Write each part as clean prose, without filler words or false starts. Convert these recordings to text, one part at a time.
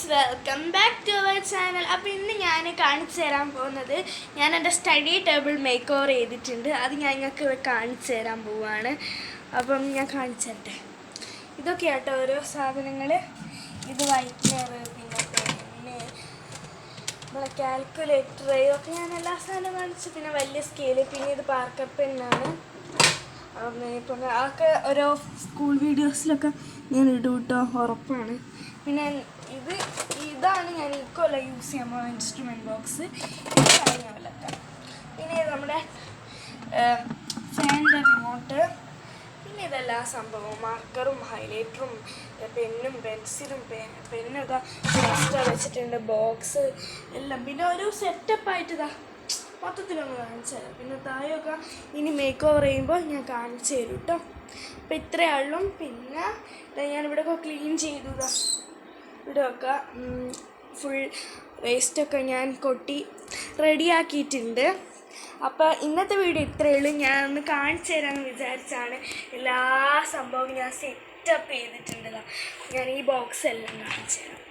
Friends, welcome back to our channel. അപ്പോൾ ഇന്ന് ഞാൻ കാണിച്ചു തരാൻ പോകുന്നത് ഞാൻ എൻ്റെ സ്റ്റഡി ടേബിൾ മേക്ക് ഓവർ ചെയ്തിട്ടുണ്ട്. അത് ഞാൻ നിങ്ങൾക്ക് കാണിച്ചു തരാൻ പോവുകയാണ്. അപ്പം ഞാൻ കാണിച്ചു തരട്ടെ. ഇതൊക്കെ ആട്ടോ ഓരോ സാധനങ്ങൾ. ഇത് വൈറ്റ്നർ, പിന്നെ പെന്ന്, നമ്മളെ കാൽക്കുലേറ്റർ, ഇതൊക്കെ ഞാൻ എല്ലാ സാധനവും കാണിച്ചു. പിന്നെ വലിയ സ്കെയില്, പിന്നെ ഇത് പാർക്കർ പെന്നാണ്. ഇപ്പം അതൊക്കെ ഓരോ സ്കൂൾ വീഡിയോസിലൊക്കെ ഞാൻ ഇടും കേട്ടോ, ഉറപ്പാണ്. പിന്നെ ഇതാണ് ഞാൻ ഈക്വല യൂസ് ചെയ്യാൻ പോകുന്ന ഇൻസ്ട്രുമെൻറ്റ് ബോക്സ്. ഇതാണ് ഞാൻ വിളക്കാം. പിന്നെ ഇത് നമ്മുടെ ഫാനിൻ്റെ റിമോട്ട്. പിന്നെ ഇതെല്ലാ സംഭവവും മാർക്കറും ഹൈലൈറ്ററും പെന്നും പെൻസിലും പെന്നൊക്കെ എക്സ്ട്രാ വെച്ചിട്ടുണ്ട്, ബോക്സ് എല്ലാം. പിന്നെ ഒരു സെറ്റപ്പായിട്ട് ഇതാ മൊത്തത്തിലൊന്ന് കാണിച്ചു തരാം. പിന്നെ താഴെയൊക്കെ ഇനി മേക്ക് ഓവർ ചെയ്യുമ്പോൾ ഞാൻ കാണിച്ചു തരും കേട്ടോ. അപ്പോൾ ഇത്രയേ ഉള്ളൂ. പിന്നെ ഞാനിവിടെയൊക്കെ ക്ലീൻ ചെയ്തു. ഇവിടെയൊക്കെ ഫുൾ വേസ്റ്റൊക്കെ ഞാൻ കൊട്ടി റെഡിയാക്കിയിട്ടുണ്ട്. അപ്പോൾ ഇന്നത്തെ വീഡിയോ ഇത്രയേ ഉള്ളൂ. ഞാൻ ഒന്ന് കാണിച്ചു തരാമെന്ന് വിചാരിച്ചാണ്. എല്ലാ സംഭവവും ഞാൻ സെറ്റപ്പ് ചെയ്തിട്ടുണ്ട്. ഞാൻ ഈ ബോക്സ് എല്ലാം കാണിച്ചു തരാം.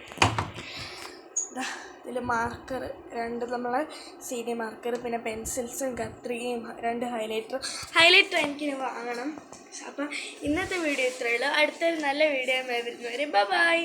ഇതിൽ മാർക്കർ, രണ്ട് നമ്മളെ CD മാർക്കർ, പിന്നെ പെൻസിൽസും കത്രികയും 2 ഹൈലൈറ്റർ എനിക്കിനി വാങ്ങണം. അപ്പം ഇന്നത്തെ വീഡിയോ ഇത്രയേ ഉള്ളൂ. അടുത്തൊരു നല്ല വീഡിയോ വരുന്നവരെ ബൈ.